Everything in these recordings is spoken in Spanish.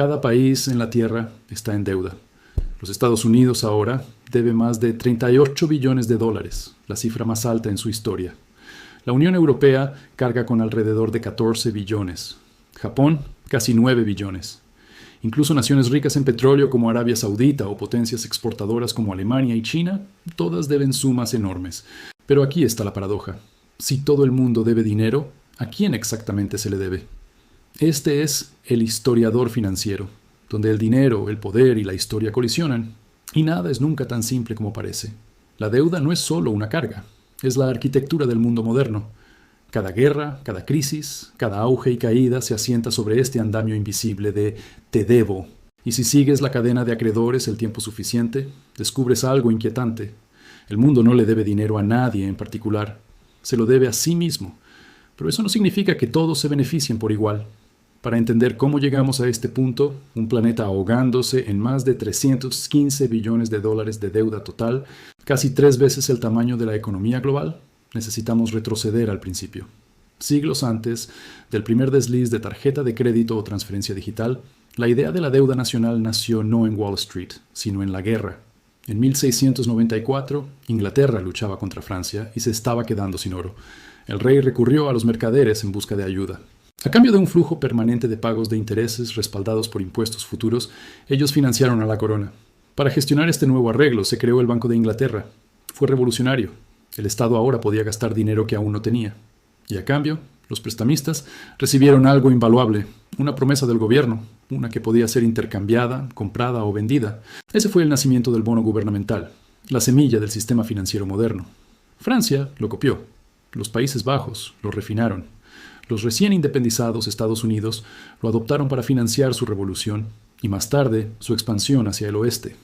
Cada país en la Tierra está en deuda. Los Estados Unidos ahora debe más de 38 billones de dólares, la cifra más alta en su historia. La Unión Europea carga con alrededor de 14 billones. Japón, casi 9 billones. Incluso naciones ricas en petróleo como Arabia Saudita o potencias exportadoras como Alemania y China, todas deben sumas enormes. Pero aquí está la paradoja. Si todo el mundo debe dinero, ¿a quién exactamente se le debe? Este es el historiador financiero, donde el dinero, el poder y la historia colisionan, y nada es nunca tan simple como parece. La deuda no es solo una carga, es la arquitectura del mundo moderno. Cada guerra, cada crisis, cada auge y caída se asienta sobre este andamio invisible de «te debo». Y si sigues la cadena de acreedores el tiempo suficiente, descubres algo inquietante. El mundo no le debe dinero a nadie en particular, se lo debe a sí mismo. Pero eso no significa que todos se beneficien por igual. Para entender cómo llegamos a este punto, un planeta ahogándose en más de 315 billones de dólares de deuda total, casi 3 veces el tamaño de la economía global, necesitamos retroceder al principio. Siglos antes del primer desliz de tarjeta de crédito o transferencia digital, la idea de la deuda nacional nació no en Wall Street, sino en la guerra. En 1694, Inglaterra luchaba contra Francia y se estaba quedando sin oro. El rey recurrió a los mercaderes en busca de ayuda. A cambio de un flujo permanente de pagos de intereses respaldados por impuestos futuros, ellos financiaron a la corona. Para gestionar este nuevo arreglo se creó el Banco de Inglaterra. Fue revolucionario. El Estado ahora podía gastar dinero que aún no tenía. Y a cambio, los prestamistas recibieron algo invaluable, una promesa del gobierno, una que podía ser intercambiada, comprada o vendida. Ese fue el nacimiento del bono gubernamental, la semilla del sistema financiero moderno. Francia lo copió. Los Países Bajos lo refinaron. Los recién independizados Estados Unidos lo adoptaron para financiar su revolución y más tarde su expansión hacia el oeste.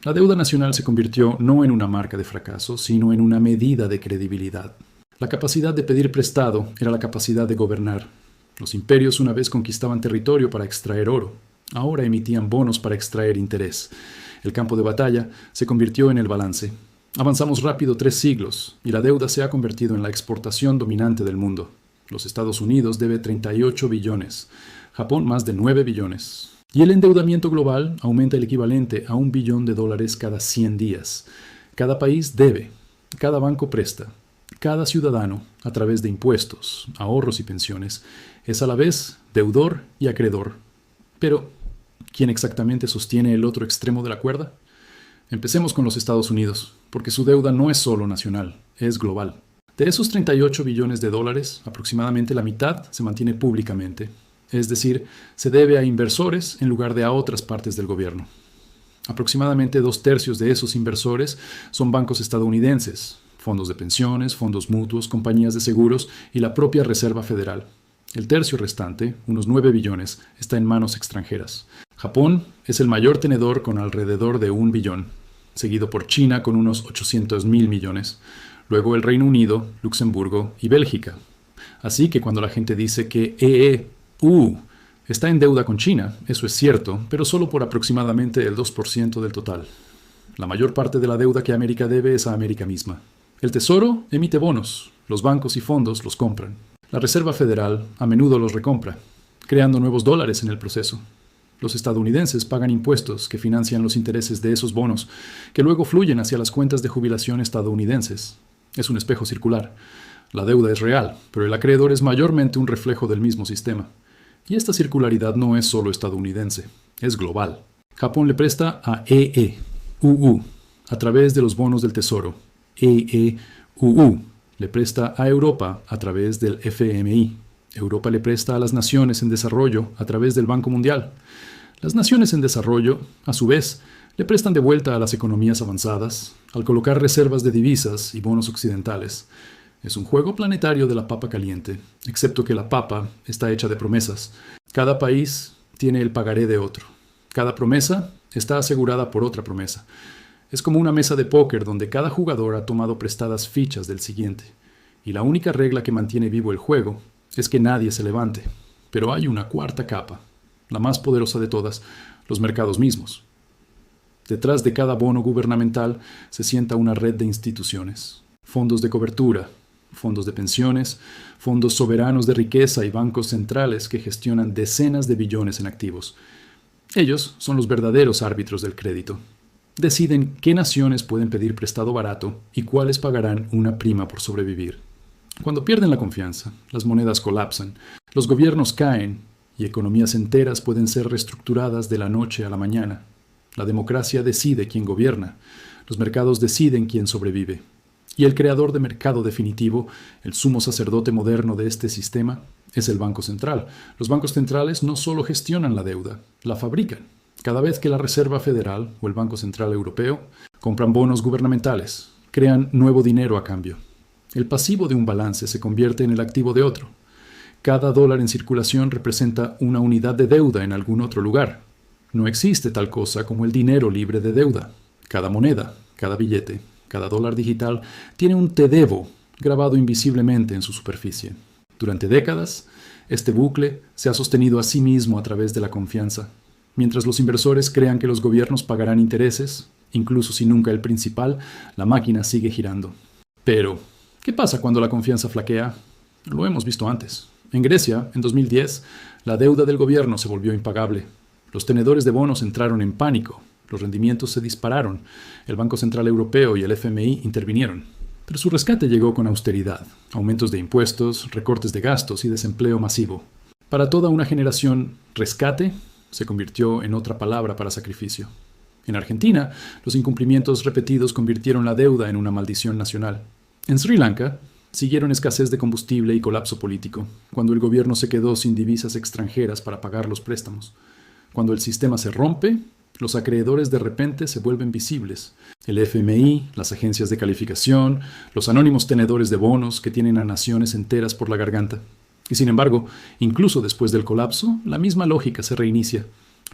La deuda nacional se convirtió no en una marca de fracaso, sino en una medida de credibilidad. La capacidad de pedir prestado era la capacidad de gobernar. Los imperios una vez conquistaban territorio para extraer oro. Ahora emitían bonos para extraer interés. El campo de batalla se convirtió en el balance. Avanzamos rápido 3 siglos y la deuda se ha convertido en la exportación dominante del mundo. Los Estados Unidos debe 38 billones, Japón más de 9 billones. Y el endeudamiento global aumenta el equivalente a $1 billón cada 100 días. Cada país debe, cada banco presta, cada ciudadano, a través de impuestos, ahorros y pensiones, es a la vez deudor y acreedor. Pero, ¿quién exactamente sostiene el otro extremo de la cuerda? Empecemos con los Estados Unidos, porque su deuda no es solo nacional, es global. De esos 38 billones de dólares, aproximadamente la mitad se mantiene públicamente. Es decir, se debe a inversores en lugar de a otras partes del gobierno. Aproximadamente 2/3 de esos inversores son bancos estadounidenses, fondos de pensiones, fondos mutuos, compañías de seguros y la propia Reserva Federal. El tercio restante, unos 9 billones, está en manos extranjeras. Japón es el mayor tenedor con alrededor de 1 billón, seguido por China con unos 800.000 millones, luego el Reino Unido, Luxemburgo y Bélgica. Así que cuando la gente dice que está en deuda con China, eso es cierto, pero solo por aproximadamente el 2% del total. La mayor parte de la deuda que América debe es a América misma. El Tesoro emite bonos, los bancos y fondos los compran. La Reserva Federal a menudo los recompra, creando nuevos dólares en el proceso. Los estadounidenses pagan impuestos que financian los intereses de esos bonos, que luego fluyen hacia las cuentas de jubilación estadounidenses. Es un espejo circular. La deuda es real, pero el acreedor es mayormente un reflejo del mismo sistema. Y esta circularidad no es solo estadounidense, es global. Japón le presta a EEUU a través de los bonos del Tesoro. EEUU le presta a Europa a través del FMI. Europa le presta a las naciones en desarrollo a través del Banco Mundial. Las naciones en desarrollo, a su vez, le prestan de vuelta a las economías avanzadas al colocar reservas de divisas y bonos occidentales. Es un juego planetario de la papa caliente, excepto que la papa está hecha de promesas. Cada país tiene el pagaré de otro. Cada promesa está asegurada por otra promesa. Es como una mesa de póker donde cada jugador ha tomado prestadas fichas del siguiente. Y la única regla que mantiene vivo el juego es que nadie se levante. Pero hay una cuarta capa, la más poderosa de todas, los mercados mismos. Detrás de cada bono gubernamental se sienta una red de instituciones, fondos de cobertura, fondos de pensiones, fondos soberanos de riqueza y bancos centrales que gestionan decenas de billones en activos. Ellos son los verdaderos árbitros del crédito. Deciden qué naciones pueden pedir prestado barato y cuáles pagarán una prima por sobrevivir. Cuando pierden la confianza, las monedas colapsan, los gobiernos caen y economías enteras pueden ser reestructuradas de la noche a la mañana. La democracia decide quién gobierna, los mercados deciden quién sobrevive. Y el creador de mercado definitivo, el sumo sacerdote moderno de este sistema, es el Banco Central. Los bancos centrales no solo gestionan la deuda, la fabrican. Cada vez que la Reserva Federal o el Banco Central Europeo compran bonos gubernamentales, crean nuevo dinero a cambio. El pasivo de un balance se convierte en el activo de otro. Cada dólar en circulación representa una unidad de deuda en algún otro lugar. No existe tal cosa como el dinero libre de deuda. Cada moneda, cada billete, cada dólar digital tiene un te debo grabado invisiblemente en su superficie. Durante décadas, este bucle se ha sostenido a sí mismo a través de la confianza. Mientras los inversores crean que los gobiernos pagarán intereses, incluso si nunca el principal, la máquina sigue girando. Pero, ¿qué pasa cuando la confianza flaquea? Lo hemos visto antes. En Grecia, en 2010, la deuda del gobierno se volvió impagable. Los tenedores de bonos entraron en pánico. Los rendimientos se dispararon. El Banco Central Europeo y el FMI intervinieron. Pero su rescate llegó con austeridad, aumentos de impuestos, recortes de gastos y desempleo masivo. Para toda una generación, rescate se convirtió en otra palabra para sacrificio. En Argentina, los incumplimientos repetidos convirtieron la deuda en una maldición nacional. En Sri Lanka, siguieron escasez de combustible y colapso político, cuando el gobierno se quedó sin divisas extranjeras para pagar los préstamos. Cuando el sistema se rompe, los acreedores de repente se vuelven visibles. El FMI, las agencias de calificación, los anónimos tenedores de bonos que tienen a naciones enteras por la garganta. Y sin embargo, incluso después del colapso, la misma lógica se reinicia.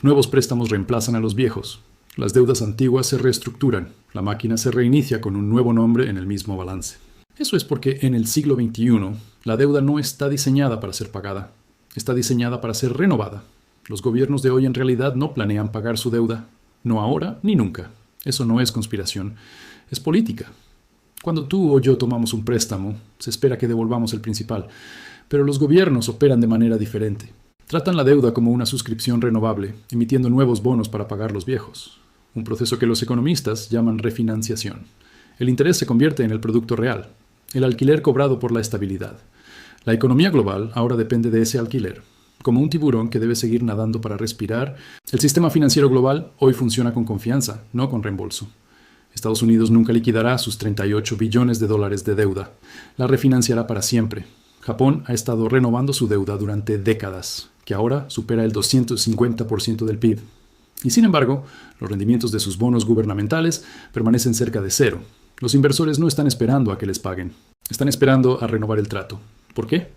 Nuevos préstamos reemplazan a los viejos. Las deudas antiguas se reestructuran. La máquina se reinicia con un nuevo nombre en el mismo balance. Eso es porque en el siglo XXI, la deuda no está diseñada para ser pagada. Está diseñada para ser renovada. Los gobiernos de hoy en realidad no planean pagar su deuda. No ahora ni nunca. Eso no es conspiración. Es política. Cuando tú o yo tomamos un préstamo, se espera que devolvamos el principal. Pero los gobiernos operan de manera diferente. Tratan la deuda como una suscripción renovable, emitiendo nuevos bonos para pagar los viejos. Un proceso que los economistas llaman refinanciación. El interés se convierte en el producto real, el alquiler cobrado por la estabilidad. La economía global ahora depende de ese alquiler. Como un tiburón que debe seguir nadando para respirar, el sistema financiero global hoy funciona con confianza, no con reembolso. Estados Unidos nunca liquidará sus 38 billones de dólares de deuda. La refinanciará para siempre. Japón ha estado renovando su deuda durante décadas, que ahora supera el 250% del PIB. Y sin embargo, los rendimientos de sus bonos gubernamentales permanecen cerca de cero. Los inversores no están esperando a que les paguen. Están esperando a renovar el trato. ¿Por qué?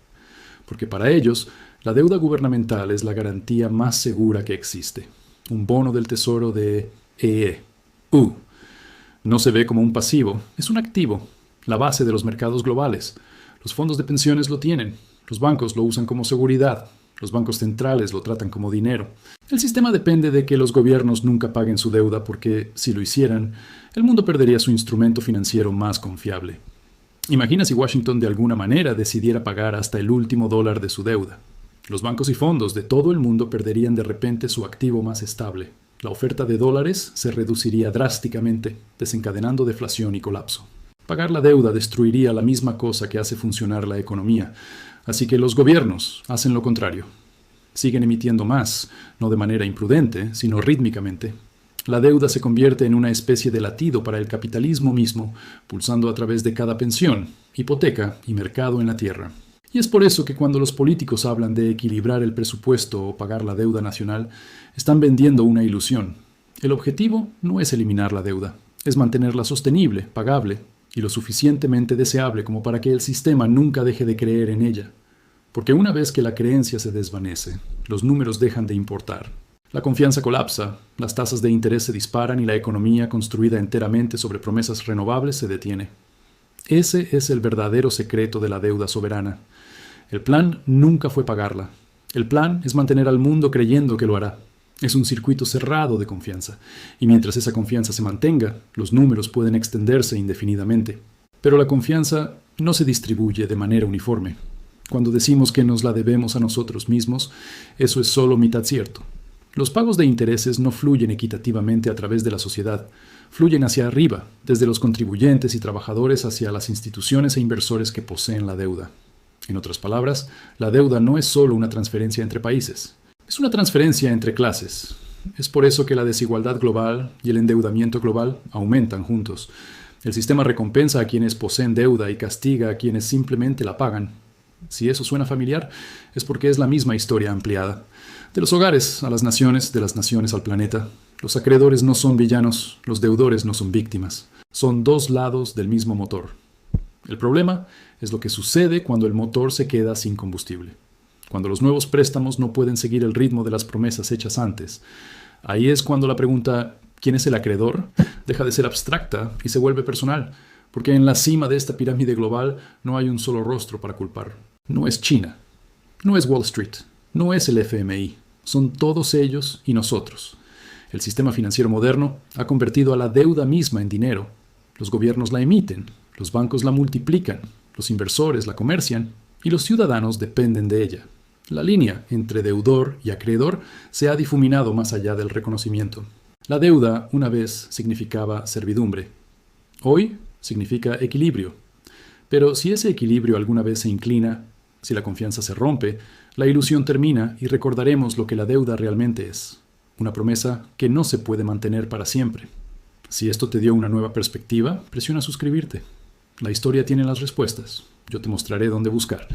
Porque para ellos, la deuda gubernamental es la garantía más segura que existe. Un bono del tesoro de EU. No se ve como un pasivo, es un activo, la base de los mercados globales. Los fondos de pensiones lo tienen, los bancos lo usan como seguridad, los bancos centrales lo tratan como dinero. El sistema depende de que los gobiernos nunca paguen su deuda porque, si lo hicieran, el mundo perdería su instrumento financiero más confiable. Imagina si Washington de alguna manera decidiera pagar hasta el último dólar de su deuda. Los bancos y fondos de todo el mundo perderían de repente su activo más estable. La oferta de dólares se reduciría drásticamente, desencadenando deflación y colapso. Pagar la deuda destruiría la misma cosa que hace funcionar la economía, así que los gobiernos hacen lo contrario. Siguen emitiendo más, no de manera imprudente, sino rítmicamente. La deuda se convierte en una especie de latido para el capitalismo mismo, pulsando a través de cada pensión, hipoteca y mercado en la tierra. Y es por eso que cuando los políticos hablan de equilibrar el presupuesto o pagar la deuda nacional, están vendiendo una ilusión. El objetivo no es eliminar la deuda, es mantenerla sostenible, pagable y lo suficientemente deseable como para que el sistema nunca deje de creer en ella. Porque una vez que la creencia se desvanece, los números dejan de importar. La confianza colapsa, las tasas de interés se disparan y la economía construida enteramente sobre promesas renovables se detiene. Ese es el verdadero secreto de la deuda soberana. El plan nunca fue pagarla. El plan es mantener al mundo creyendo que lo hará. Es un circuito cerrado de confianza, y mientras esa confianza se mantenga, los números pueden extenderse indefinidamente. Pero la confianza no se distribuye de manera uniforme. Cuando decimos que nos la debemos a nosotros mismos, eso es solo mitad cierto. Los pagos de intereses no fluyen equitativamente a través de la sociedad, fluyen hacia arriba, desde los contribuyentes y trabajadores hacia las instituciones e inversores que poseen la deuda. En otras palabras, la deuda no es solo una transferencia entre países, es una transferencia entre clases. Es por eso que la desigualdad global y el endeudamiento global aumentan juntos. El sistema recompensa a quienes poseen deuda y castiga a quienes simplemente la pagan. Si eso suena familiar, es porque es la misma historia ampliada. De los hogares a las naciones, de las naciones al planeta. Los acreedores no son villanos, los deudores no son víctimas. Son dos lados del mismo motor. El problema es lo que sucede cuando el motor se queda sin combustible. Cuando los nuevos préstamos no pueden seguir el ritmo de las promesas hechas antes. Ahí es cuando la pregunta ¿quién es el acreedor? Deja de ser abstracta y se vuelve personal, porque en la cima de esta pirámide global no hay un solo rostro para culpar. No es China, no es Wall Street, no es el FMI, son todos ellos y nosotros. El sistema financiero moderno ha convertido a la deuda misma en dinero. Los gobiernos la emiten, los bancos la multiplican, los inversores la comercian y los ciudadanos dependen de ella. La línea entre deudor y acreedor se ha difuminado más allá del reconocimiento. La deuda una vez significaba servidumbre. Hoy significa equilibrio. Pero si ese equilibrio alguna vez se inclina, si la confianza se rompe, la ilusión termina y recordaremos lo que la deuda realmente es. Una promesa que no se puede mantener para siempre. Si esto te dio una nueva perspectiva, presiona suscribirte. La historia tiene las respuestas. Yo te mostraré dónde buscar.